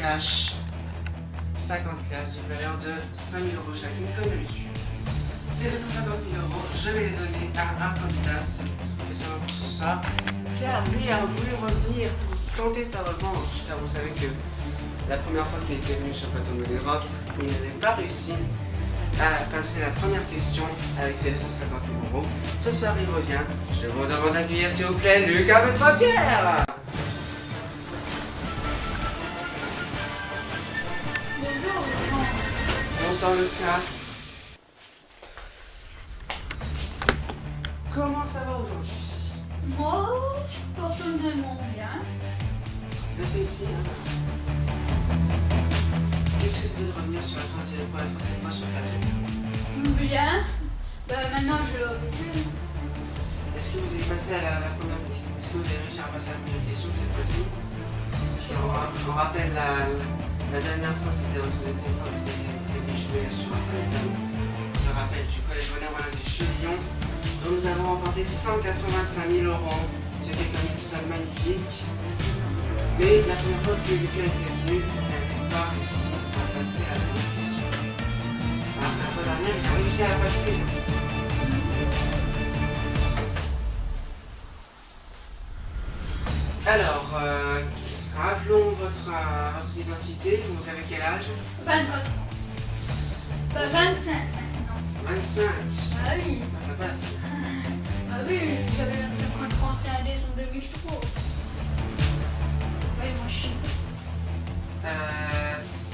cash, 50 classes d'une valeur de 5 000 € chacune comme d'habitude. Ces 250 000 €, je vais les donner à un candidat spécialement pour ce soir, car lui a voulu revenir pour tenter sa revanche, car vous savez que la première fois qu'il était venu sur le plateau de l'Europe, il n'avait pas réussi à passer la première question avec ses 250 000 €. Ce soir il revient, je vous demande d'accueillir s'il vous plaît Lucas Pierre. Bonsoir Lucas. Comment ça va aujourd'hui? Moi, personnellement bien. Restez ici. Qu'est-ce que ça veut de revenir sur pour la troisième fois sur le plateau? Bien. Maintenant je l'ai l'habitude. Est-ce que vous avez passé à la première question? Est-ce que vous avez réussi à passer à la première question cette fois-ci? On rappelle la dernière fois, c'était votre deuxième fois, vous avez joué sur un plateau. Je rappelle du collège Bonheur du Chevillon, dont nous avons remporté 185 000 €. C'est quelqu'un de ça magnifique. Mais la première fois que Lucas était venu, il n'avait pas réussi à passer à la première question. Alors la fois dernière, il a réussi à la passer. Alors, rappelons votre identité. Vous avez quel âge? 24. 25. 25. Ah oui. Ça passe. Ah oui, j'avais 25 ans le 31 décembre 2003. Ouais, moi je suis.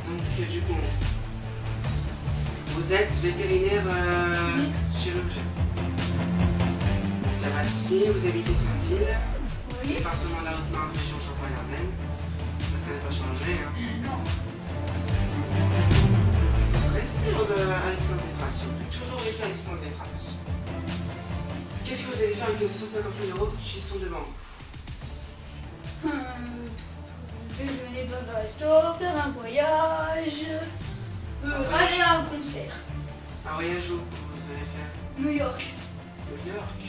Donc du coup, vous êtes vétérinaire Oui. chirurgien. Cavassi, vous habitez Saint-Ville, Oui. département de la Haute-Marne, région Champagne-Ardenne. Ça n'a pas changé. Hein. Non. Restez à l'assistante des traces, s'il vous plaît. Toujours rester à l'assistante des traces. Qu'est-ce que vous allez faire avec les 250 000 € qui sont devant vous? Déjeuner dans un resto, faire un voyage, aller à un concert. Un voyage où vous allez faire New York. New York.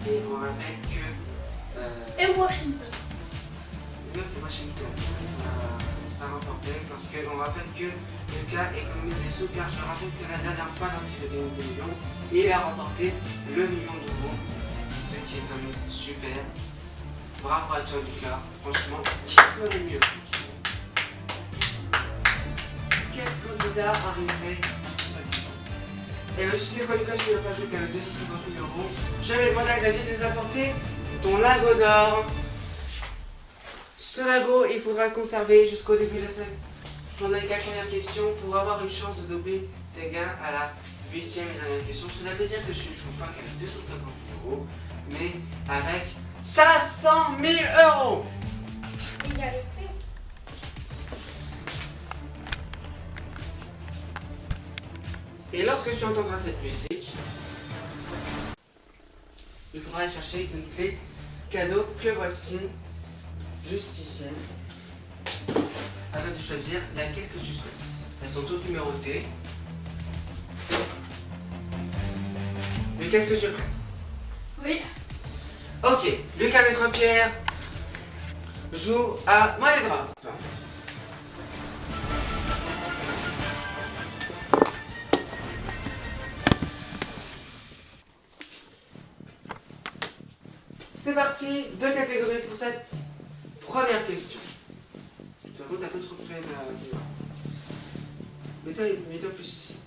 Et on rappelle que Et Washington. New York et Washington, ça rapportait parce qu'on rappelle que Lucas économise des sous, car je rappelle que la dernière fois, quand il a gagné 2 millions, il a remporté le million d'euros, ce qui est quand même super. Bravo à toi Lucas, franchement, qui ferait mieux? Quel candidat arriverait à cette question? Et bien tu sais quoi Lucas, je ne vais pas jouer qu'avec 250 000 €. Je vais demander à Xavier de nous apporter ton lago d'or. Ce lago, il faudra le conserver jusqu'au début de la semaine. Pendant les 4 premières questions, pour avoir une chance de doubler tes gains à la 8e et dernière question. Cela veut dire que je ne joue pas qu'avec 250 000 €, mais avec 500 000 €. Il y a les prix. Et lorsque tu entendras cette musique, il faudra aller chercher une clé cadeau que voici, juste ici. À toi de choisir laquelle que tu souhaites. Elles sont toutes numérotées. Lucas, est-ce que tu es prêt? Oui. Ok, Lucas Maître-Pierre joue à moi les draps. C'est parti, 2 catégories pour cette première question. Par contre, un peu trop près de la... Mets-toi plus ici.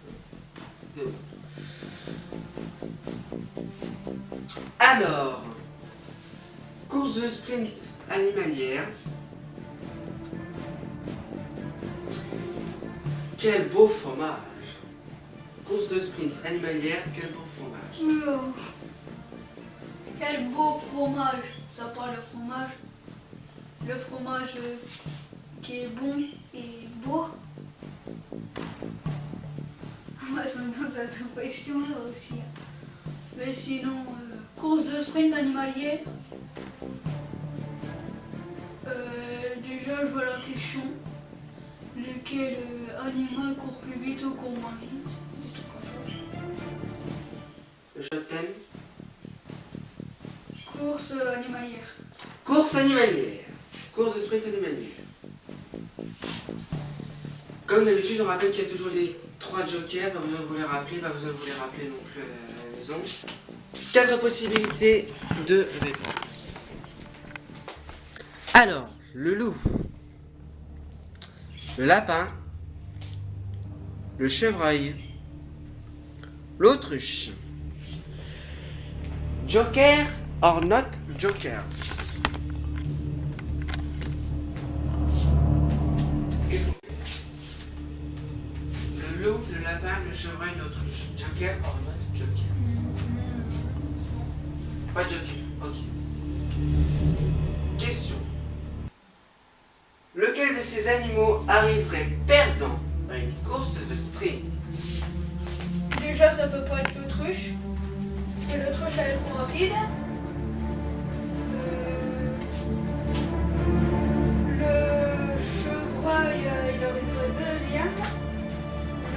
Alors, course de sprint animalière. Quel beau fromage. Course de sprint animalière, quel beau fromage. Oula. Quel beau fromage. Ça parle de fromage. Le fromage qui est bon et beau. Moi, ça me donne cette impression là aussi. Mais sinon, course de sprint animalier. Déjà, je vois la question. Lequel animal court plus vite ou court moins vite? Des trucs comme ça. Je t'aime. Course animalière. Course animalière. Course de sprint animalière. Comme d'habitude, on rappelle qu'il y a toujours les 3 jokers, pas besoin de vous les rappeler, pas besoin de vous les rappeler non plus à la maison. 4 possibilités de réponse. Alors, le loup, le lapin, le chevreuil, l'autruche. Joker or not jokers? Qu'est-ce qu'on fait? Le loup, le lapin, le chevreuil, l'autruche. Joker or not jokers? Pas joker, ok. Question. Lequel de ces animaux arriverait perdant à une course de sprint? Déjà, ça peut pas être l'autruche. Parce que l'autruche, elle est trop rapide. Le chevreuil, il arriverait deuxième.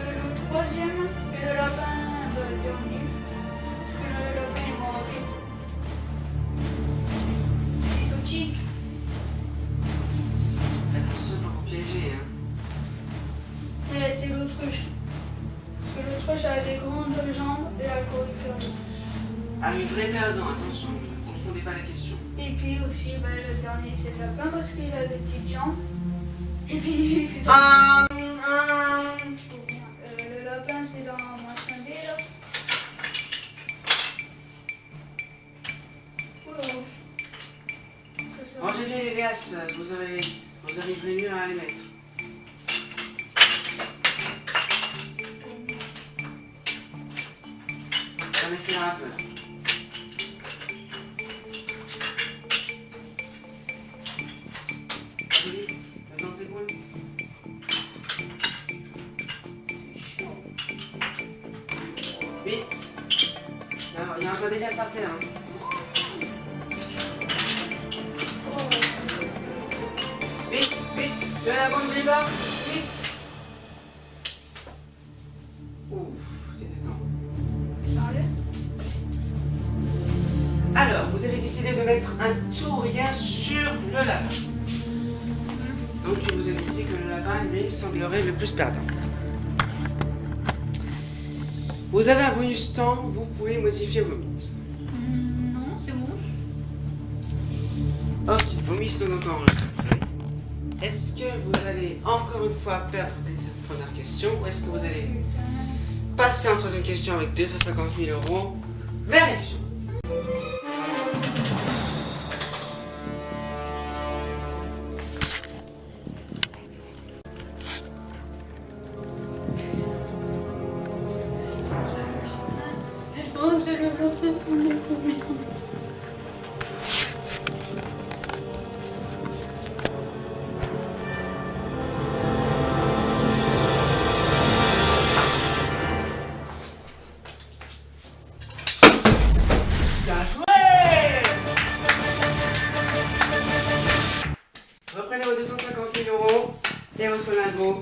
Le troisième. Et le lapin, dernier. Parce que le lapin est moins rapide. Parce qu'ils sont chics. Attention, pas pour piéger, hein. Mais c'est l'autruche. Parce que l'autruche a des grandes jambes et elle court hyper vite. Arriverait perdant, attention, ne confondez pas la question. Et puis aussi, le dernier, c'est le lapin parce qu'il a des petites jambes. Et puis, il fait ça. Le lapin, c'est dans machin D, là. Oula. Ça, Rangez bien les glaces, vous arriverez mieux à les mettre. On essaiera un peu là. Allez, vite, le temps s'écoule. c'est chaud. Vite. Il y a encore des glaces par terre. Hein. Oh, Vite, vite, de la bande débat, vite. Ouf, c'était temps. sérieux? Alors, vous avez décidé de mettre un tout ou rien sur le lapin. Donc, vous avez dit que le lapin, lui, semblerait le plus perdant. Vous avez un bonus temps, vous pouvez modifier vos mises. Non, c'est bon. Ok, vos mises sont encore enregistrées. Est-ce que vous allez encore une fois perdre cette première question ou est-ce que vous allez passer en troisième question avec 250 000 €? Vérifions. Oh, c'est le lapin. Bien joué! Reprenez vos 250 000 € et votre lingot.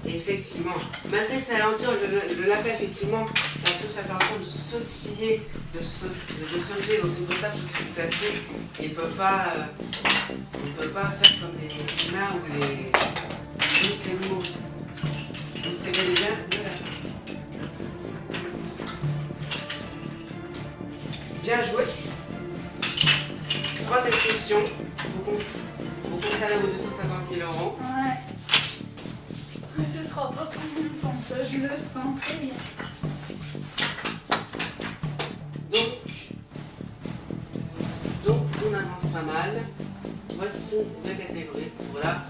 Et effectivement, malgré sa lenteur, le lapin, effectivement, a toute sa façon de sautiller, de sauter. Donc c'est pour ça qu'il faut se placer. Il ne peut pas faire comme les humains ou les autres animaux. Donc c'est bel et bien le lapin. Bien joué. Troisième question. Vous conservez vos 250 000 €. Ouais. Mais ce sera pas pour longtemps, ça, je le sens très bien. Donc on avance pas mal. Voici deux catégories pour la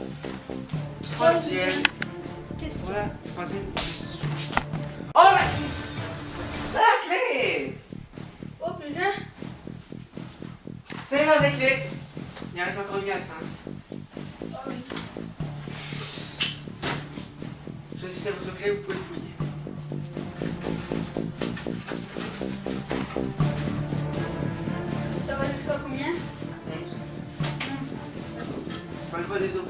troisième. Question. Voilà, troisième question. Oh la clé! La clé! Oh putain. C'est l'heure des clés. Il reste encore une glace. Hein. Ah oui. Choisissez votre clé, vous pouvez le fouiller. Ça va jusqu'à combien? 11. Pas le choix des autres.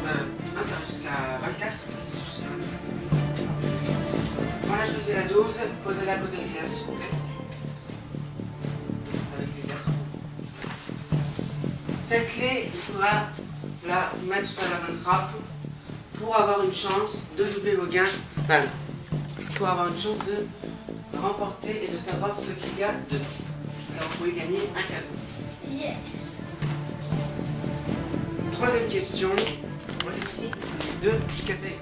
Non, ça va jusqu'à 24. Voilà, choisissez la 12. Posez-la à côté de glace, s'il vous plaît. Avec les glaces. Cette clé, il faudra là, mettre ça dans la bonne trappe pour avoir une chance de doubler vos gains. Enfin, pour avoir une chance de remporter et de savoir ce qu'il y a dedans. Car vous pouvez gagner un cadeau. Yes. Troisième question. Voici les deux catégories.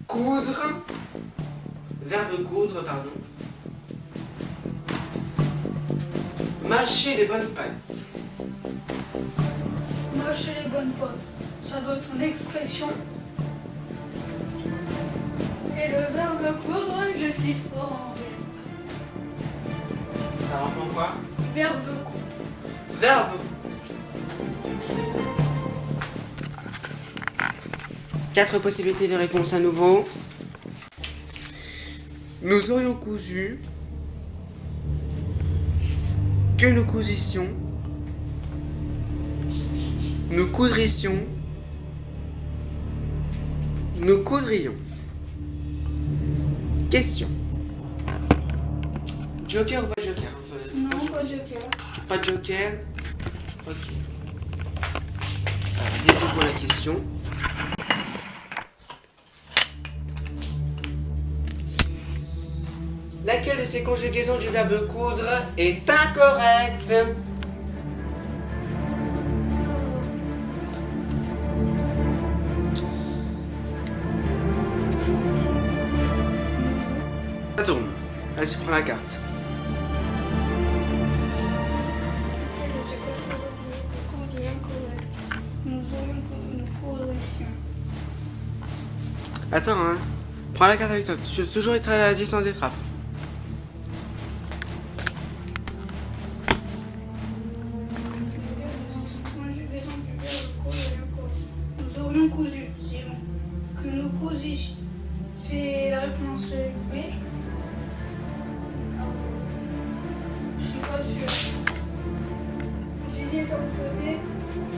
Coudre. Verbe coudre, pardon. Mâcher les bonnes pâtes. Mâcher les bonnes potes. Ça doit être une expression. Et le verbe coudre, je suis fort en verbe. Ça reprend quoi? Verbe coudre. Verbe. 4 possibilités de réponse à nouveau. Nous aurions cousu que nous cousissions. Nous coudrissions. Nous coudrions. Question. Joker ou pas joker? Non, pas de cœur. Pas de joker. Ok. Alors, découvre la question. Laquelle de ces conjugaisons du verbe coudre est incorrecte? Ça tourne. Allez, tu prends la carte. Attends, hein. Prends la carte avec toi. Tu dois toujours être à la distance des trappes. Nous aurions cousu. C'est bon. Que nous cousussions. C'est la réponse B. Je suis pas sûre. J'ai fait B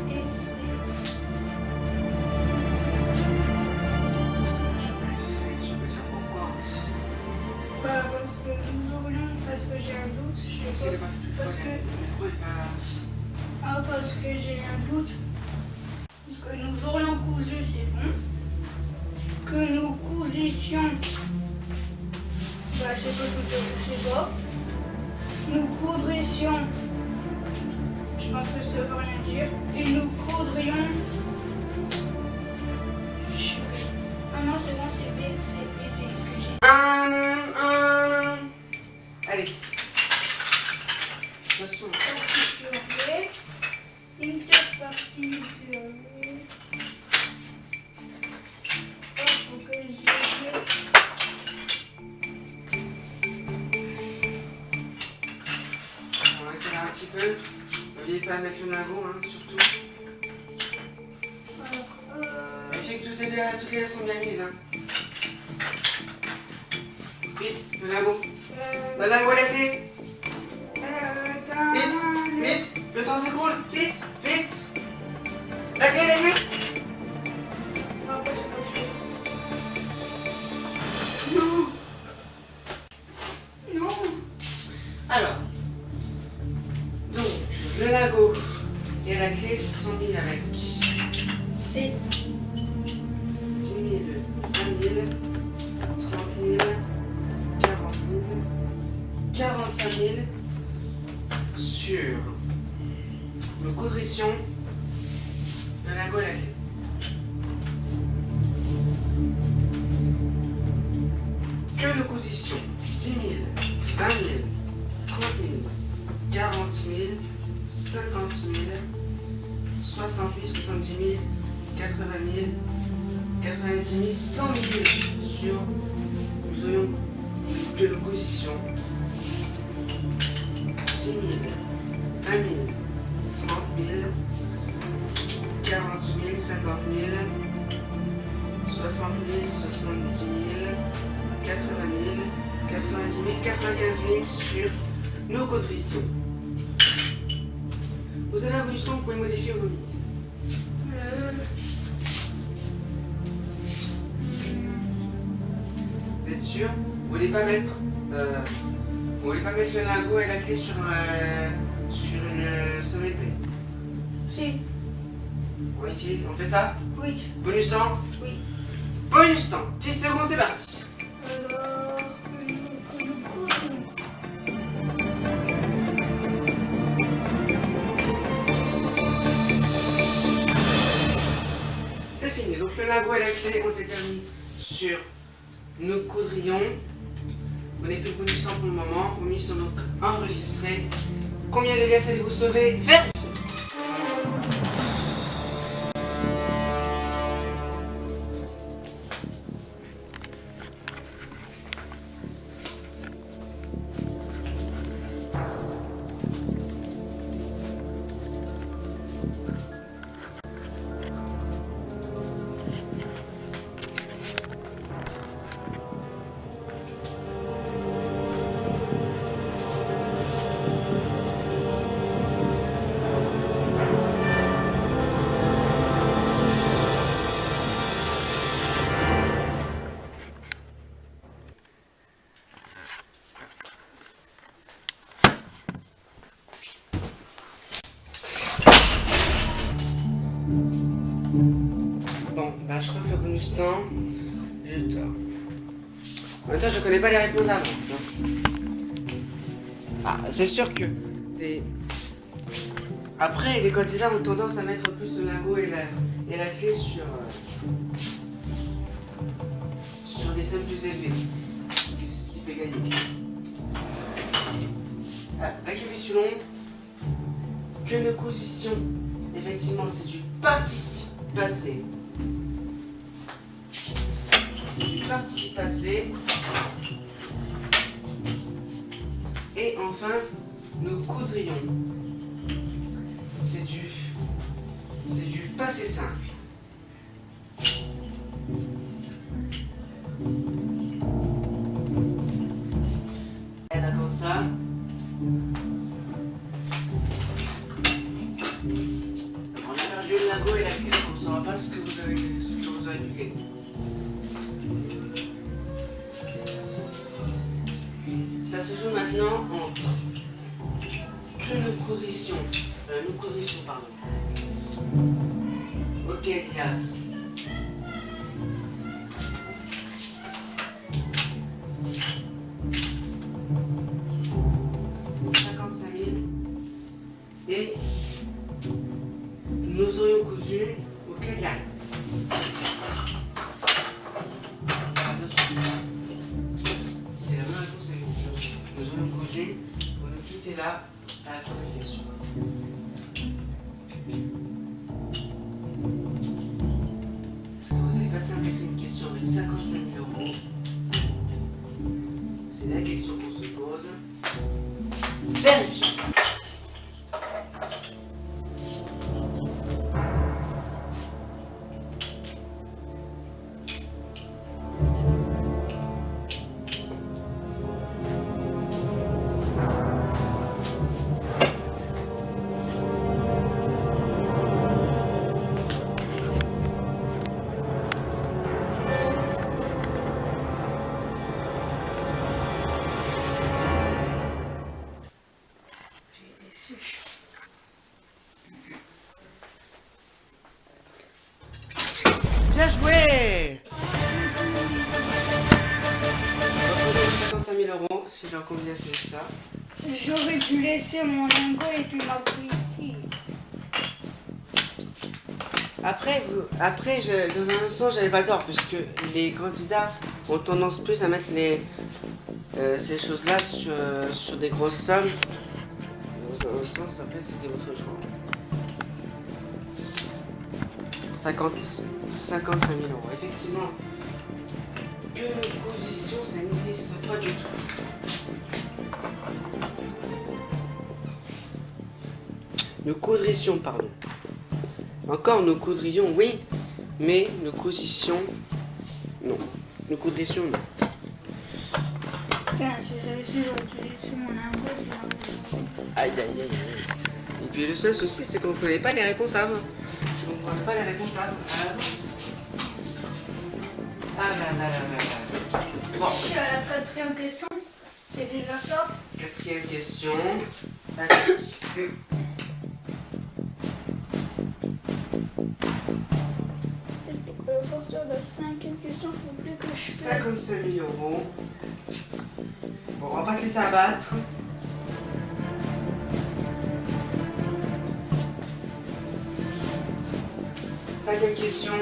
et C. Je peux dire pourquoi aussi. Bah, parce que nous aurions. Parce que j'ai un doute. Je sais pas. Parce que. Ah, parce que j'ai un doute. Parce que nous aurions cousu, c'est bon. Que nous cousissions. Bah, je sais pas ce que je sais pas. Nous coudrissions. Je pense que ça veut rien dire. Et nous coudrions. Ah non, c'est bon, c'est B, c'est B, D que j'ai. Allez. Attention. Partie sur B. Interpartie sur B. Oh, faut que je mette. On va accélérer un petit peu. N'oubliez pas de mettre le lingot, hein, surtout. Vérifiez que tout est bien, toutes les lettres sont bien mises. Hein. Vite, le lingot. Le lingot, la clé. Vite, vite. Le temps s'écoule. Vite, vite. La clé, la clé. Non, pas sûr. Non. Non. Alors, donc, le lingot et la clé sont mis avec C'est 10 000, 20 000, 30 000, 40 000, 45 000 sur nos coudritions de lingot et la clé. Que nous coudissions 10 000, 20 000, 30 000, 40 000, 50 000, 60 000, 70 000, 80 000, 90 000, 100 000 sur nous aurions que nous coudissions 10 000, 20 000, 30 000, 40 000, 50 000, 60 000, 70 000, 80 000, 90 000, 95 000 sur nos coudritions. Vous avez un bonus temps, vous pouvez modifier vos limites. Vous êtes sûr? Vous voulez pas mettre le lingot et la clé sur une sommet de paix? Si. On fait ça? Oui. Bonus temps? Oui. Bonus temps. 6 secondes, c'est parti. Alors, c'est fini. Donc le lingot et la clé ont été mis sur nos coudrillons. Vous n'avez plus de bonus temps pour le moment. Vous mis sur donc enregistré. Combien de glaces allez-vous sauver? Vert. Bon, bah je crois que le bonus temps, j'ai eu tort. En même temps, je connais pas les réponses d'avance. Ah, c'est sûr que après, les candidats ont tendance à mettre plus le lingot et la clé sur des sommes plus élevées. C'est ce qui fait gagner. Ah, récapitulons que nos positions, effectivement, c'est du participe passé. C'est du participe passé. Et enfin, nos coudrillons. C'est du passé simple. Et là, comme ça. On a perdu le lingot et la clé, donc on ne saura pas ce que vous avez pu gagner. Ça se joue maintenant entre que nos coudrissons, pardon. Ok, Elias. Et nous aurions cousu auquel il y a. C'est la même réponse avec nous aurions cousu pour nous quitter là à la troisième question. Est-ce que vous avez passé en quatrième question avec 55 000 €? C'est la question qu'on se pose. Vérifions. Bien joué! 55 000 €, si j'ai combien c'est ça. J'aurais dû laisser mon lingot et puis ma ici. Après, dans un sens, j'avais pas tort, puisque les candidats ont tendance plus à mettre ces choses-là sur des grosses sommes. Dans un sens, après, c'était votre choix. 55 000 €. Effectivement, que nos positions, ça n'existe pas du tout. Nous coudrissions, pardon. Encore nous coudrions, oui, mais nous cousitions, non. Nous coudrissions, non. Putain, si j'avais su, j'aurais dû laisser mon lingot et puis ma Aïe, aïe, aïe, aïe. Et puis le seul souci, c'est qu'on ne connaît pas les réponses avant. On ne connaît pas les réponses avant. Ah là là là là là. Bon, Je suis à la quatrième question. C'est déjà ça. quatrième question. Allez. Il faut que à partir de la cinquième question, il faut plus que je fasse. 55 000 euros. Bon, on va pas se laisser abattre. Cinquième question.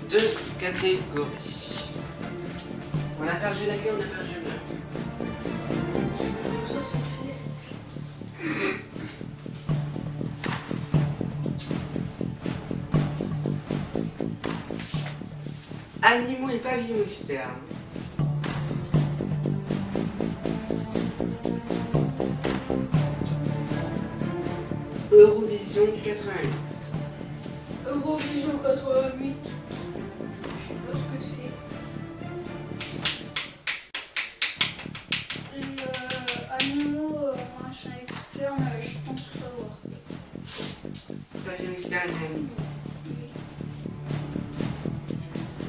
Deux catégories. On a perdu la clé, on a perdu l'heure. Ça, c'est fait. Animaux et pavillons externes. Eurovision 88. Eurovision 88. Je sais pas ce que c'est. Animaux, machin externe, je pense savoir. Pavillon externe et animaux.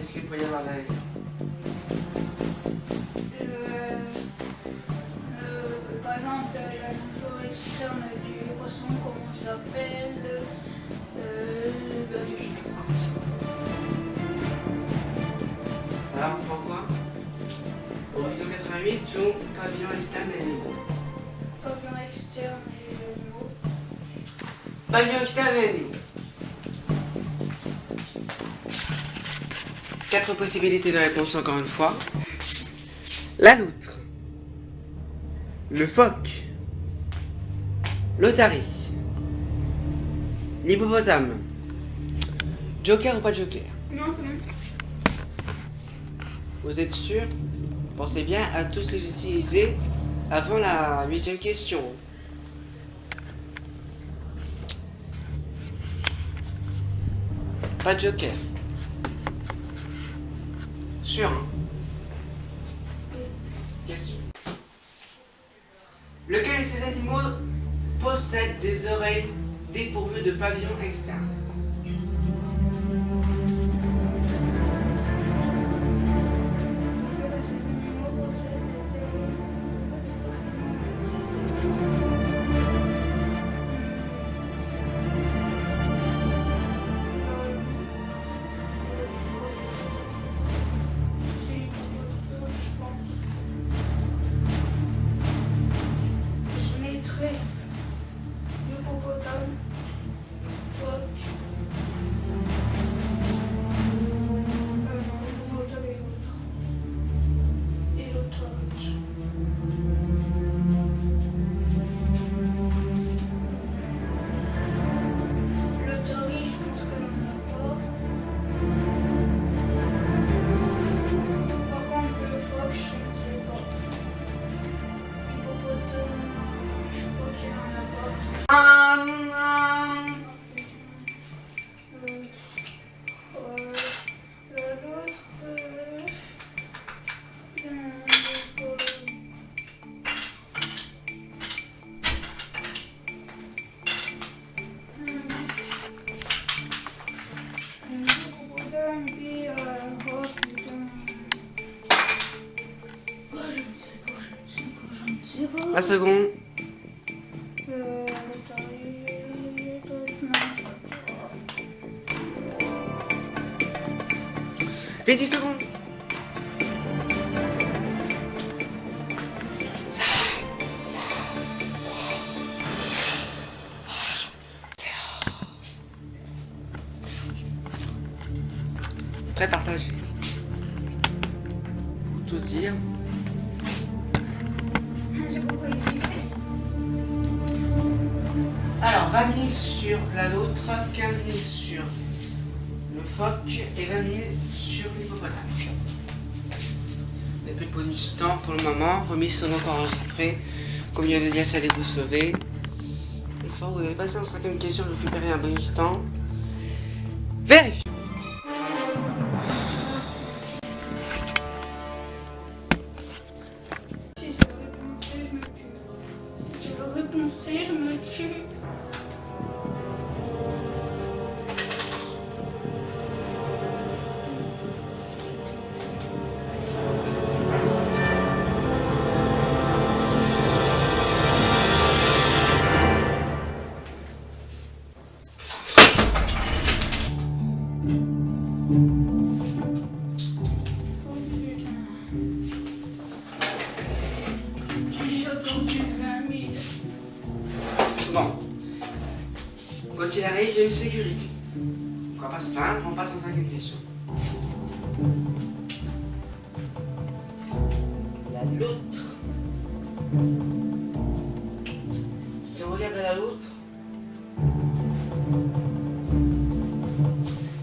Est-ce qu'il pourrait y avoir la... Par exemple, la nageoire externe du poisson, comment ça s'appelle? Je sais pas comment ça. Alors, on prend quoi? Eurovision 88 ou pavillon externe et animaux? Pavillon externe et animaux. Pavillon externe et animaux. 4 possibilités de réponse encore une fois. La loutre. Le phoque. L'otarie. L'hippopotame. Joker ou pas joker? Non, c'est bon. Vous êtes sûr? Pensez bien à tous les utiliser avant la 8e question. Pas de joker. Sûr, hein? Question. Lequel de ces animaux possède des oreilles dépourvues de pavillon externe? Je mettrais l'hippopotame, phoque. Non, l'hippopotame et l'otage. L'otarie, je pense qu'elle n'en a pas. Par contre, le phoque, je ne sais pas. L'hippopotame, je crois qu'il n'en a pas. L'autre, l'hippopotame, puis, oh putain. Oh, je ne sais pas. La seconde. Les 10 secondes. Très partagé. Pour tout dire. J'ai beaucoup hésité. Alors, 20 000 sur la loutre, 15 000 sur le phoque et 20 000 sur l'hippopotame. Il n'y a plus de bonus temps pour le moment. Vos mises sont donc enregistrées. Combien de liasses allez vous sauver? J'espère que vous avez passé en 5e question de récupérer un bonus temps. Vérifiez! Si je veux réponcer, je me tue. Bon. Quoi qu'il arrive, il y a une sécurité. On va pas se plaindre, on passe en cinquième question. La loutre. Si on regarde la loutre,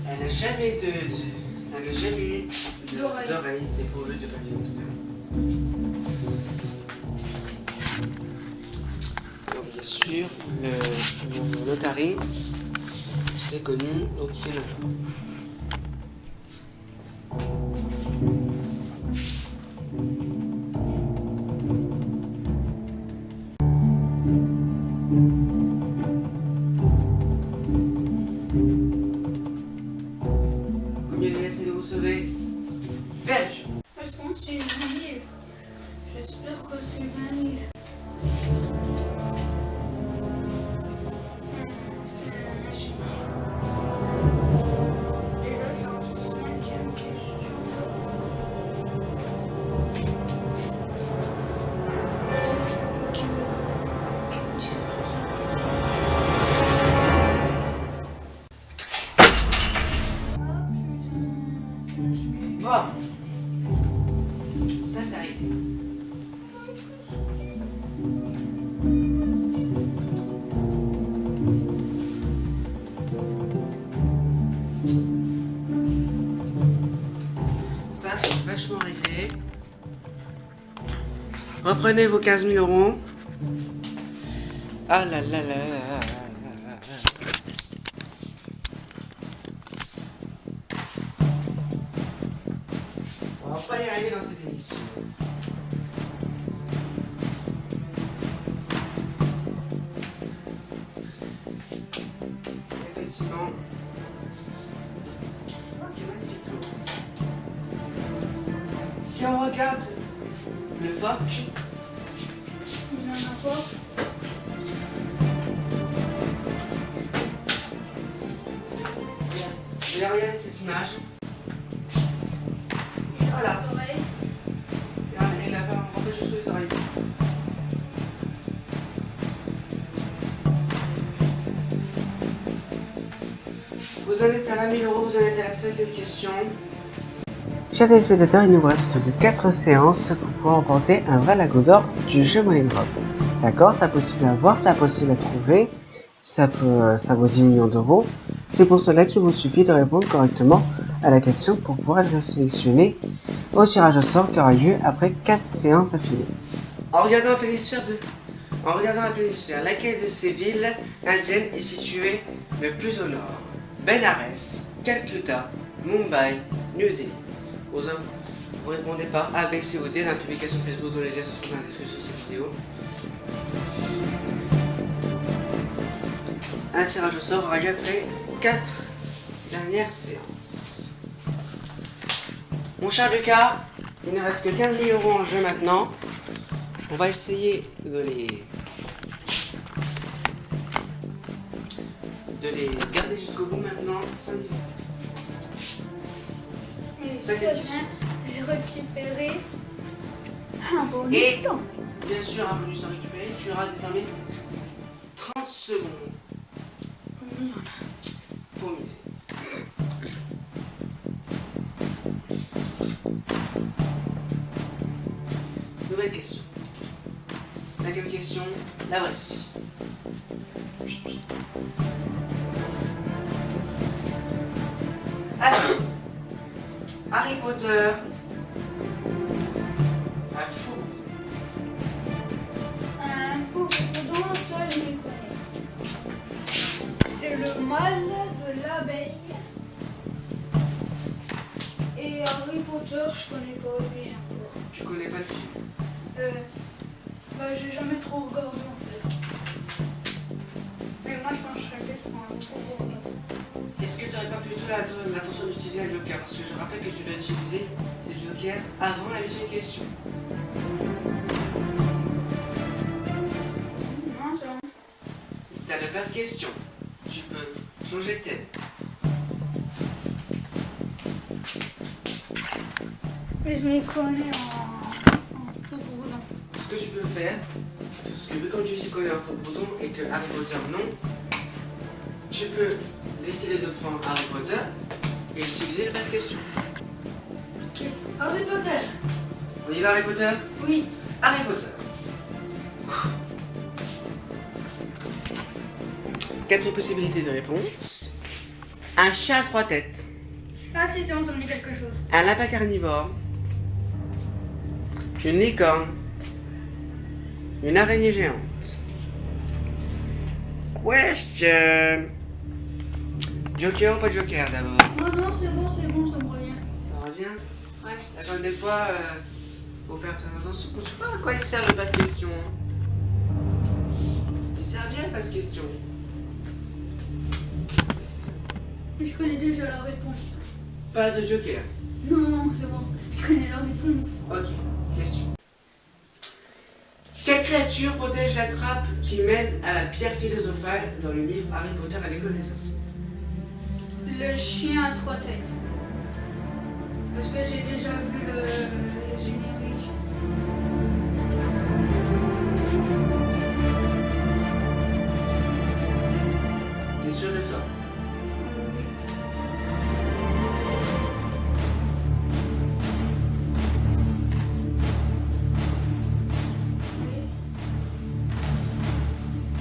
elle n'a jamais elle n'a jamais eu d'oreille dépourvue de papier moustache. Donc bien sûr, le notari, c'est connu, donc il y en a pas. Combien de essais de vous sauver? Perdu. Est-ce qu'on c'est 20 000? J'espère que c'est 20 000. Et là, j'ai en cinquième question. Bon. Ça, c'est arrivé. Ça, c'est vachement réglé. Reprenez vos 15 000 euros. Ah là là là là là là. On va pas y arriver dans cette émission. Effectivement. Oh, quel magnifique tour. Si on regarde le phoque, Ils en ont pas. et regardez cette image. Voilà. Oreille. Regardez, il a pas empêché sous les oreilles. Vous en êtes à 20 000 euros, vous en êtes à la cinquième question. Chers téléspectateurs, il nous reste que 4 séances pour pouvoir remporter un vrai lago d'or du jeu Money Drop. D'accord, c'est possible à voir, c'est possible à trouver, ça vaut 10 millions d'euros. C'est pour cela qu'il vous suffit de répondre correctement à la question pour pouvoir être sélectionné au tirage au sort qui aura lieu après 4 séances affilées. En regardant la péninsule, laquelle de ces villes indiennes est située le plus au nord? Benares, Calcutta, Mumbai, New Delhi. Aux hommes, vous répondez par A, B, C ou D dans la publication Facebook dont les liens se trouvent dans la description de cette vidéo. Un tirage au sort aura lieu après 4 dernières séances. Mon cher Lucas, il ne reste que 15 000 euros en jeu maintenant. On va essayer de les garder jusqu'au bout maintenant. 5 minutes. Cinquième question. J'ai récupéré un bon Et instant. bien sûr, un bonus à récupérer. Tu auras désormais 30 secondes pour miser. Nouvelle question. Cinquième question, la voici. Alors, Harry Potter, un fou. Un faux dedans, ça je les connais. C'est le mal de l'abeille. Et Harry Potter, je connais pas lui encore. Tu connais pas le film? Bah j'ai jamais trop regardé en fait. Mais moi je pencherais plus pour un faux dedans. Est-ce que tu n'aurais pas plutôt l'intention d'utiliser un joker? Parce que je rappelle que tu dois utiliser des jokers avant la deuxième question. Non, ça va. T'as le passe question. Tu peux changer de thème. Mais je m'y connais en faux dedans. Ce que tu peux faire, Parce que vu comme tu connais un faux breton et que Harry Potter non, tu peux décider de prendre Harry Potter et utiliser le passe-question. Ok. Harry Potter. On y va Harry Potter? Oui. Harry Potter. 4 possibilités de réponse. Un chat à 3 têtes. Ah si, ça me dit quelque chose. Un lapin carnivore. Une licorne. Une araignée géante. Question. Joker ou pas Joker d'abord? Non, c'est bon, ça me revient. Ça revient? Ouais. D'accord, des fois, faut faire très attention. Tu vois à quoi il sert le passe-question? Il sert bien le passe-question. Je connais déjà la réponse. Pas de Joker. Non, c'est bon. Je connais la réponse. Ok, question. Quelle créature protège la trappe qui mène à la pierre philosophale dans le livre Harry Potter à l'école des sorciers? Le chien à 3 têtes. Parce que j'ai déjà vu le générique. T'es sûr de toi?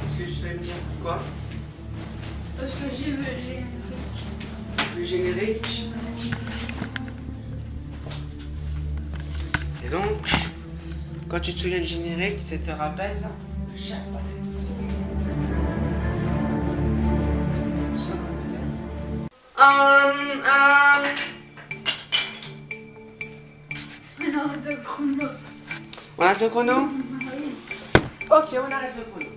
Est-ce que tu sais me dire pourquoi? Parce que j'ai vu le générique. Le générique. Et donc, quand tu te souviens du générique, ça te rappelle chaque Non, de chrono. On arrête le chrono? Ok, on arrête le chrono.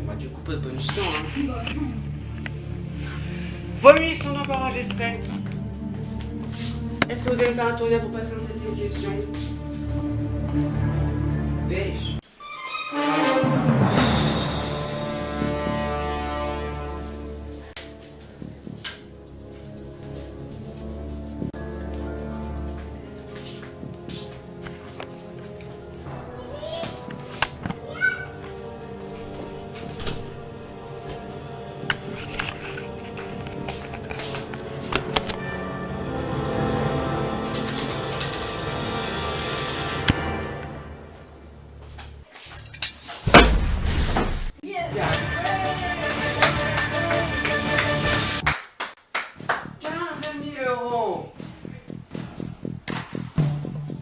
Bah, du coup, pas de bonus son, hein. Vos nuits sont donc enregistrées. Est-ce que vous allez faire un tournoi pour passer en 7e question? Vérifie.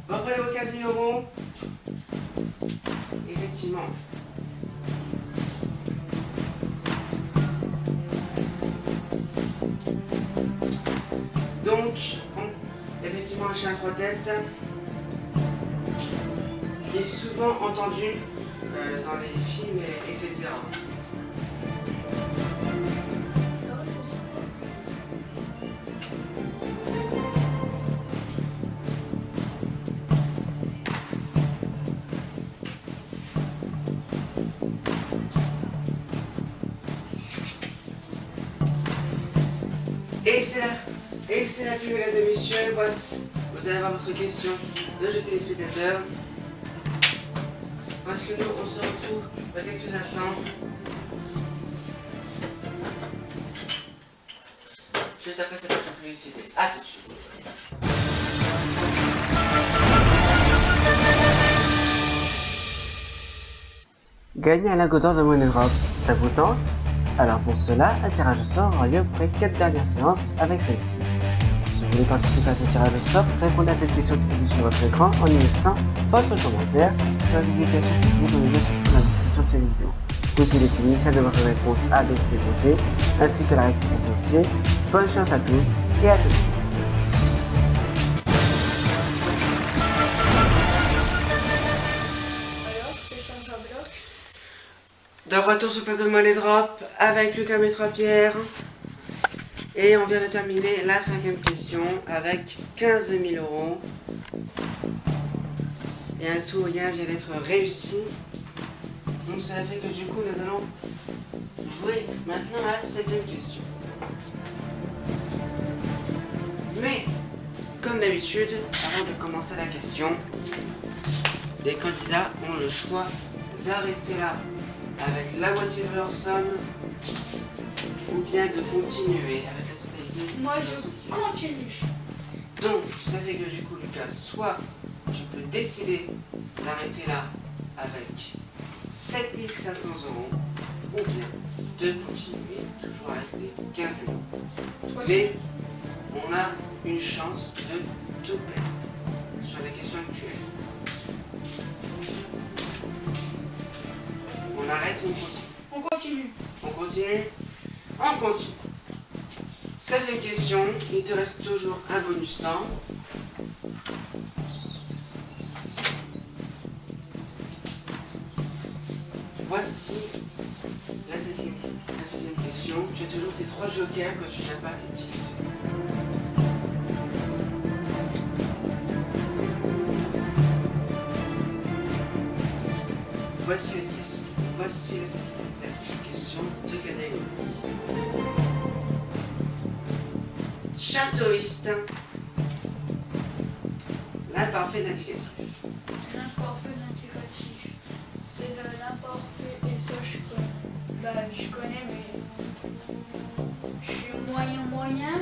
Reprenez vos 15 000 euros. Effectivement. Donc, effectivement, un chien à 3 têtes qui est souvent entendu dans les films, etc. Et c'est la pub, mesdames et messieurs. Voici, vous allez avoir votre question de jeu téléspectateur. Parce que nous, on se retrouve dans quelques instants. Juste après cette petite publicité. A tout de suite. Gagner un lingot d'or de Money Drop, ça vous tente? Alors pour cela, un tirage au sort aura lieu après 4 dernières séances avec celle-ci. Si vous voulez participer à ce tirage au sort, répondez à cette question qui s'affiche sur votre écran en y laissant votre commentaire dans la publication publique dans le lien dans la description de cette vidéo. Vous aussi laissez l'initiale de votre réponse A, B, C, D, ainsi que la réponse associée. Bonne chance à tous et à tout de suite. Alors, c'est change à bloc. De retour sur le plateau de Money Drop avec Lucas Métrapierre. Et on vient de terminer la 5e question avec 15 000 euros. Et un tour rien vient d'être réussi. Donc ça fait que du coup nous allons jouer maintenant à la 7e question. Mais, comme comme d'habitude, avant de commencer la question, les candidats ont le choix d'arrêter là avec la moitié de leur somme ou bien de continuer avec la totalité. Moi, je continue. Donc, ça fait que du coup, Lucas, soit tu peux décider d'arrêter là avec 7 500 € ou bien de continuer toujours avec les 15 000 €. Mais on a une chance de tout perdre sur les questions actuelles. On arrête ou on continue? On continue. On continue? On continue. 16e question, il te reste toujours un bonus temps. Voici la 16e question. Tu as toujours tes 3 jokers que tu n'as pas utilisés. Voici la 16e question de catégorie. Châteauiste. L'imparfait d'indicatif. L'imparfait d'indicatif. C'est l'imparfait et ça je connais. Bah je connais mais je suis moyen.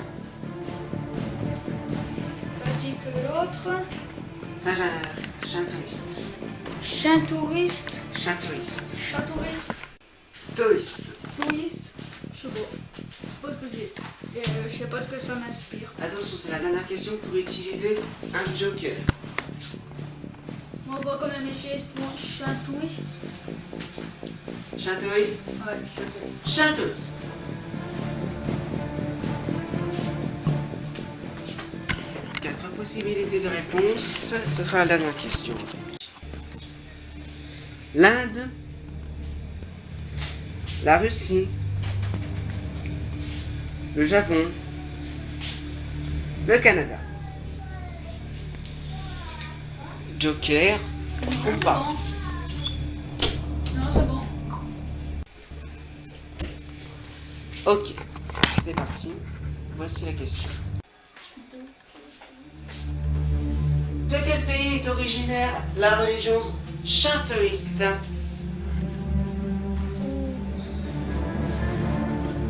Pas dit que l'autre. Ça, châteauiste. Chatouriste. Châteauiste. Chatouriste. Toiste. Touriste. Je sais pas ce que c'est. Je sais pas ce que ça m'inspire. Attention, c'est la dernière question pour utiliser un joker. On va quand même essayer ce mot chatouriste. Châteauiste. Ouais, chatouriste. Châteauiste. 4 possibilités de réponse. Ce sera la dernière question. L'Inde, la Russie, le Japon, le Canada. Joker ou pas? Non, c'est bon. Ok, c'est parti. Voici la question. De quel pays est originaire la religion shintoïste?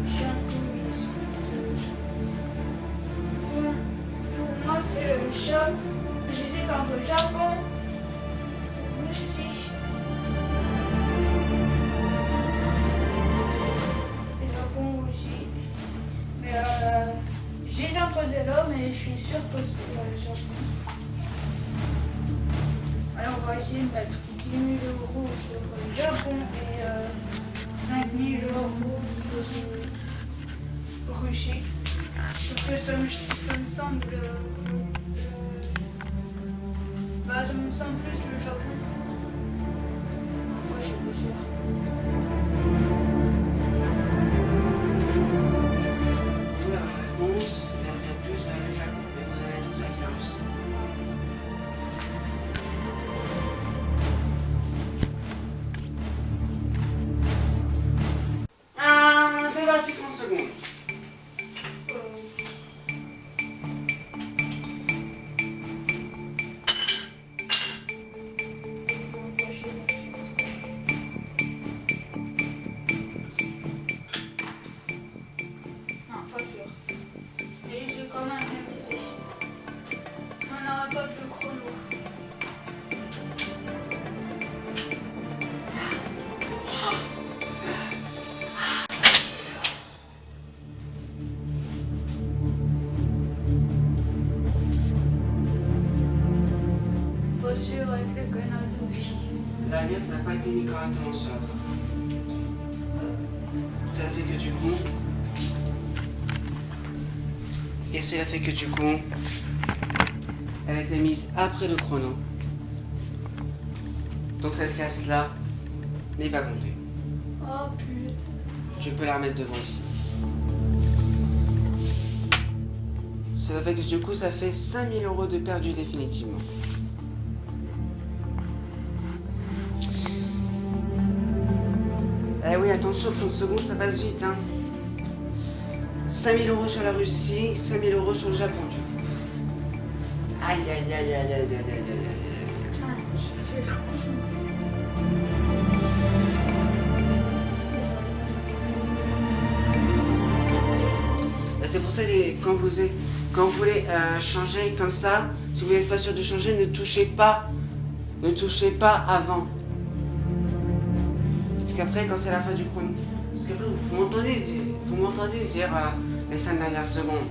Chatouriste. Pour moi, c'est le Japon. J'hésite entre Japon, Russie. Et Japon aussi. Mais j'hésite entre les deux, mais je suis sûre que c'est le Japon. Alors on va essayer de mettre 10 000 € sur le Japon et 5 000 € sur Russie. Parce que ça me semble. Ça me semble plus le Japon. Moi je suis pas sûre. La réponse est bien plus vers le Japon, mais vous avez un doute avec la Russie. Ah, c'est parti 30 secondes. Non, pas sûr. Et j'ai quand même révisé. On n'aura pas de chrono. Pas sûr avec le Canada aussi. L'alias n'a pas été mis correctement sur la trappe. Ça fait que du coup. Et cela fait que du coup. Elle a été mise après le chrono. Donc cette case-là n'est pas comptée. Oh putain. Je peux la remettre devant ici. Cela fait que du coup ça fait 5 000 € de perdu définitivement. Eh oui, attention, 30 secondes, ça passe vite. Hein. 5 000 € sur la Russie, 5 000 € sur le Japon, du coup. Aïe, aïe, aïe, aïe, aïe, aïe, aïe, aïe, aïe. Putain, je fais le coup. C'est pour ça que quand vous voulez changer comme ça, si vous n'êtes pas sûr de changer, ne touchez pas avant. Parce qu'après, quand c'est la fin du chrono, parce qu'après vous m'entendez dire les 5 dernières secondes.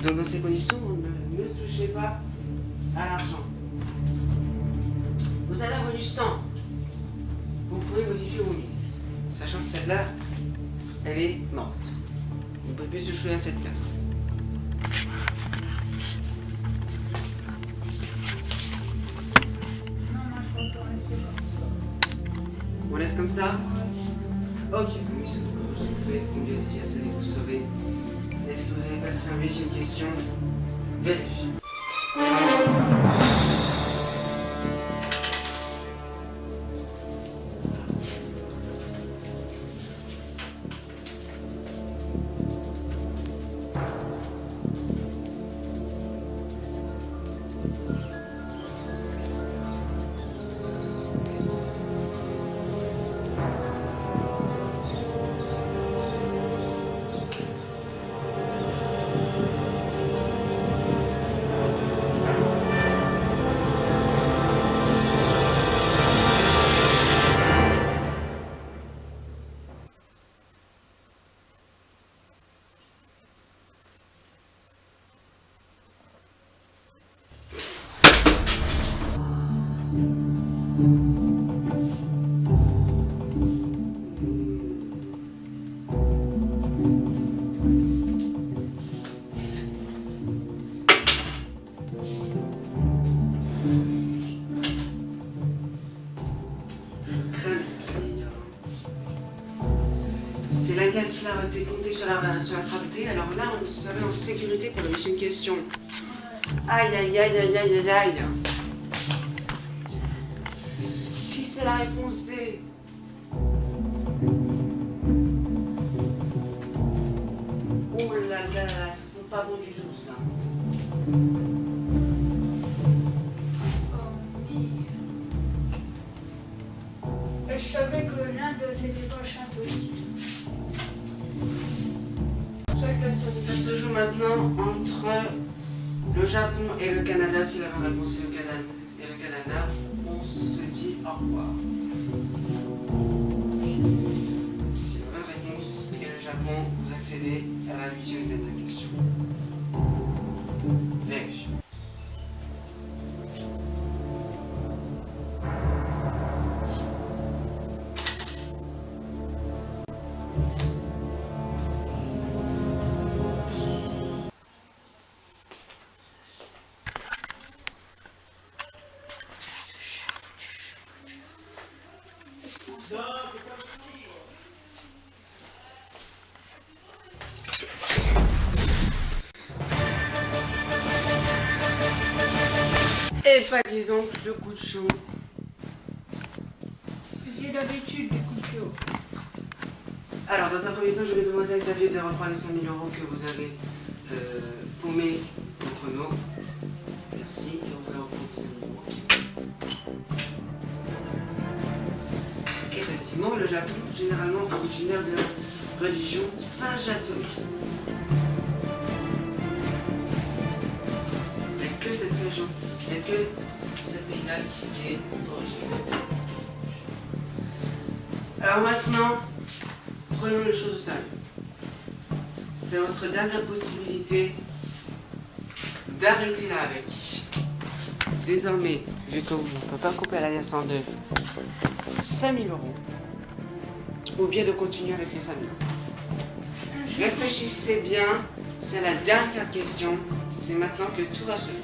Donc dans ces conditions, ne touchez pas à l'argent. Vous avez un bonus temps. Vous pouvez modifier vos mises, sachant que celle-là, elle est morte. Vous ne pouvez plus toucher à cette case. On laisse comme ça. Ok, vous mettez enregistré. Combien de pièces allez-vous sauver? Est-ce que vous avez passé un métier, une question? Vérifiez. Si la caisse là a été comptée sur la trappée, alors là on serait en sécurité pour la prochaine question. Aïe aïe aïe aïe aïe aïe aïe. Si c'est la réponse D. Oh là là là, ça sent pas bon du tout ça. Et je savais que l'Inde c'était pas chantoliste. Ça se joue maintenant entre le Japon et le Canada. Si la bonne réponse est le Canada, on se dit au revoir. Si la bonne réponse est le Japon, vous accédez à la 8e et dernière question. Vérifiez. Et pas disons le coup de chaud. J'ai l'habitude des coups de chaud. Alors dans un premier temps, je vais demander à Xavier de reprendre les 5 000 € que vous avez paumés au chrono. Merci, et on va reprendre vos 5 000 €. Effectivement, le Japon, généralement originaire de la religion saint-jatomiste. Il n'y a que cette région, il n'y a que ce pays-là qui est originaire. Alors maintenant, prenons les choses au sérieux. C'est votre dernière possibilité d'arrêter là avec. Désormais, vu que vous ne pouvez pas couper la liasse en deux, 5 000 €, ou bien de continuer avec les 5 000 €. Réfléchissez bien, c'est la dernière question, c'est maintenant que tout va se jouer.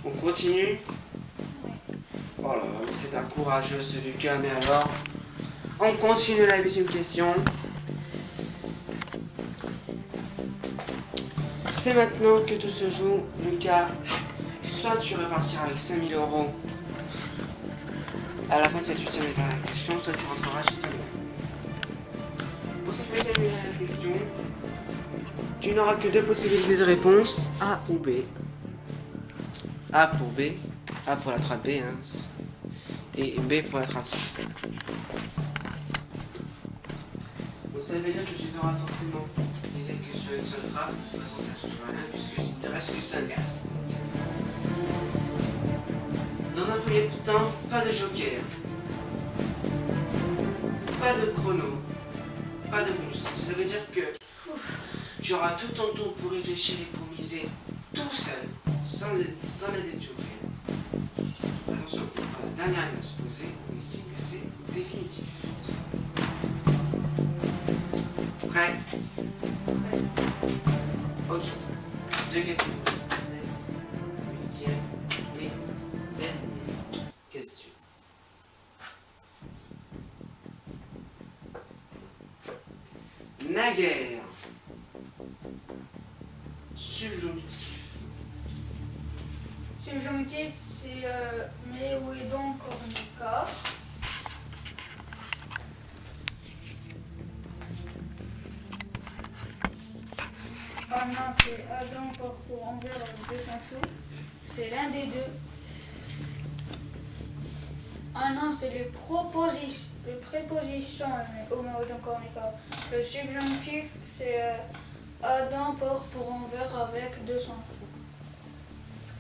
On continue? Oh là là, mais c'est un courageux ce Lucas, mais alors, on continue la 8e question. C'est maintenant que tout se joue, Lucas. Soit tu repartiras avec 5 000 € à la fin de cette 8e et dernière question, soit tu rentreras chez toi. question. Tu n'auras que deux possibilités de réponse, A ou B. A pour B, A pour la trappe B, hein, et B pour la trappe C. Donc ça veut dire que tu devras forcément utiliser que sur une seule trappe. De toute façon, ça ne change rien puisque il te reste qu'une seule casse. Dans un premier temps, pas de joker, pas de chrono, pas de bonus. Ça veut dire que tu auras tout ton tour pour réfléchir et pour miser tout seul, sans l'aide de joker. Attention, une fois la dernière case posée, on estime que c'est définitif. Prêt? Ok. Deux questions. 7, 8e et dernière question. Naguère. Subjonctif. Subjonctif, c'est mais où est donc Cornica? Ah non, c'est Adam pour envers avec deux sens. C'est l'un des deux. Ah non, c'est les prépositions, mais au moins autant Cornica. Le subjonctif, c'est Adam porte pour envers avec deux sens.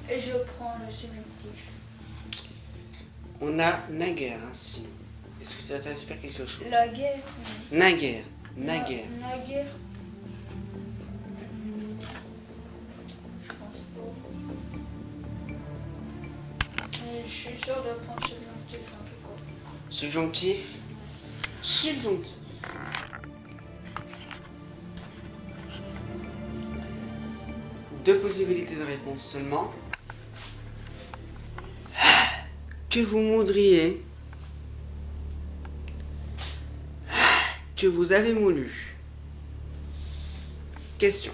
Et je prends le subjonctif. On a naguère ainsi. Est-ce que ça t'inspire quelque chose? La guerre. Naguère. Naguère. Naguère. Je pense pas. Mais je suis sûre de prendre subjonctif en tout cas. Subjonctif. Subjonctif. Deux possibilités de réponse seulement. Que vous moudriez. Que vous avez moulu. Question.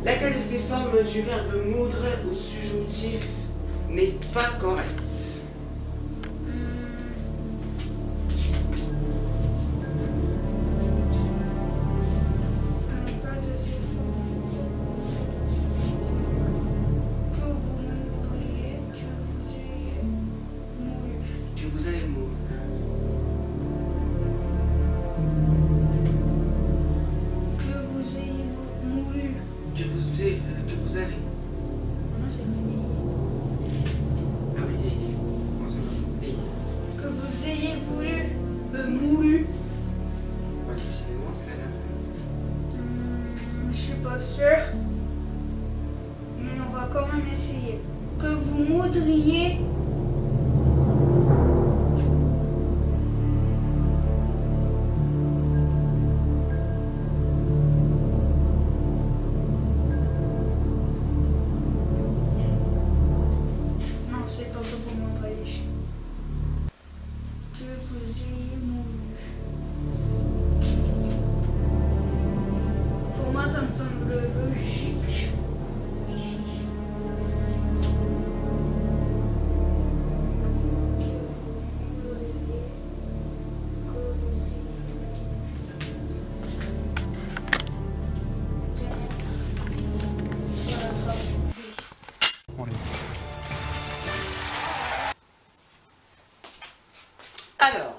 Laquelle de ces formes du verbe moudre au subjonctif n'est pas correcte? Que vous avez moulu. Que vous ayez moulu. Que vous avez. Non, c'est ayez. Ah oui, ayez. Comment ça va? Ayez. Que vous ayez voulu moulu. Bah, décidément, c'est la dernière. Je suis pas sûre. Mais on va quand même essayer. Que vous moudriez. Non, c'est pas que vous moudriez. Que vous ayez moulu. Pour moi, ça me semble logique ici. Alors,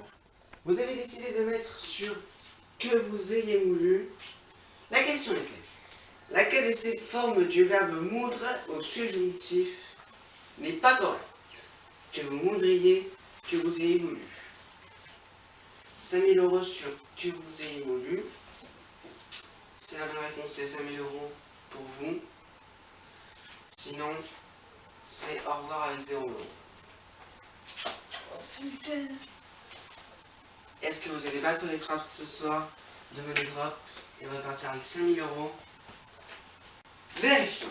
vous avez décidé de mettre sur que vous ayez moulu. La question était, laquelle de ces formes du verbe moudre au subjonctif n'est pas correcte? Que vous moudriez, que vous ayez moulu. 5 000 € sur que vous ayez moulu. C'est la bonne réponse, c'est 5 000 € pour vous. Sinon, c'est au revoir avec 0 €. Putain. Est-ce que vous allez battre les trappes ce soir, demain les drops et repartir avec 5 000 €? Vérifions.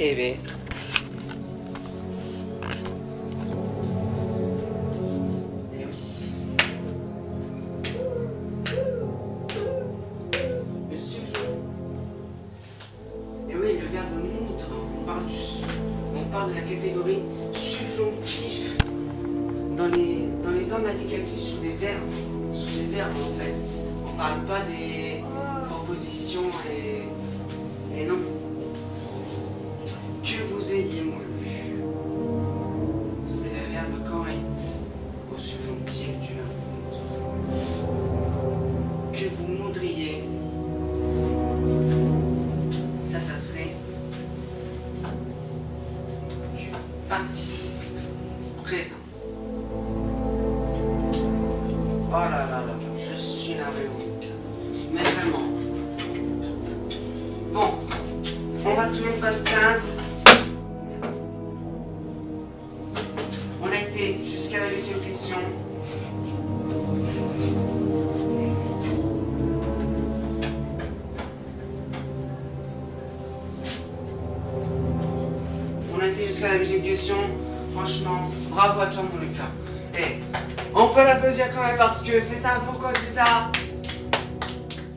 Eh ben. Eh oui. Le subjonctif. Eh oui, le verbe moudre. On parle de la catégorie subjonctif. Dans les temps d'indicatif sur les verbes en fait. On parle pas des propositions et non. Que vous ayez moulu. C'est le verbe correct au subjonctif du verbe moudre. Que vous moudriez. Ça serait du participe présent. Oh là là là là, je suis navré. Mais vraiment. Bon, on va tout de même pas se plaindre. On a été jusqu'à la 8e question. On a été jusqu'à la 8e question. Franchement, bravo à toi mon Lucas. Et on peut l'applaudir quand même parce que c'est un beau candidat.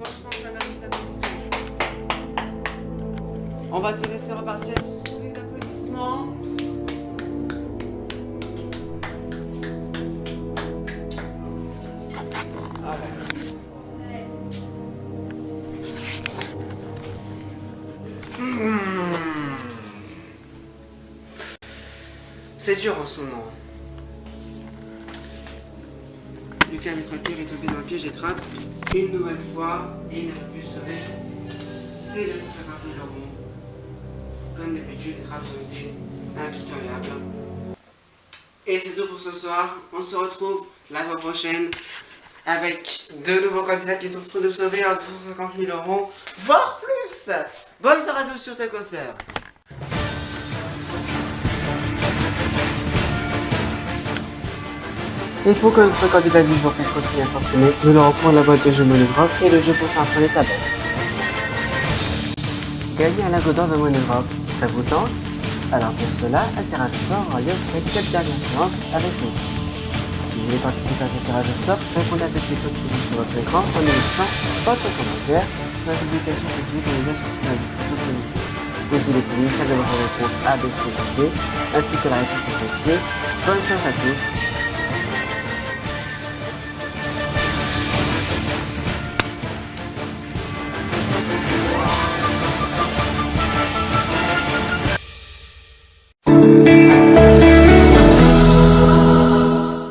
Franchement, ça mérite l'applaudissement. On va te laisser repartir sous les applaudissements. Ah là là. C'est dur en ce moment. Lucas Métraqueur est tombé dans le piège des trappes une nouvelle fois et il n'a pu sauver ses 250 000 euros. Comme d'habitude, les trappes ont été impitoyables. Et c'est tout pour ce soir. On se retrouve la fois prochaine avec de nouveaux candidats qui tenteront de sauver leurs 250 000 euros, voire plus. Bonne soirée à tous sur Coaster. Et pour que notre candidat du jour puisse continuer à s'entraîner, nous leur offrons la boîte de jeu Monograph et le jeu pour s'entraîner les tablettes. Gagner un lago d'or de Monograph, ça vous tente? Alors pour cela, un tirage au sort aura lieu après 4 dernières séances avec celle-ci. Si vous voulez participer à ce tirage au sort, répondez à cette question qui s'affiche sur votre écran en y laissant votre commentaire sur la publication publique et les liens sur la description de cette vidéo. Vous y laissez l'initiale de votre réponse A, B, C ou D, ainsi que la réponse associée. Bonne chance à tous.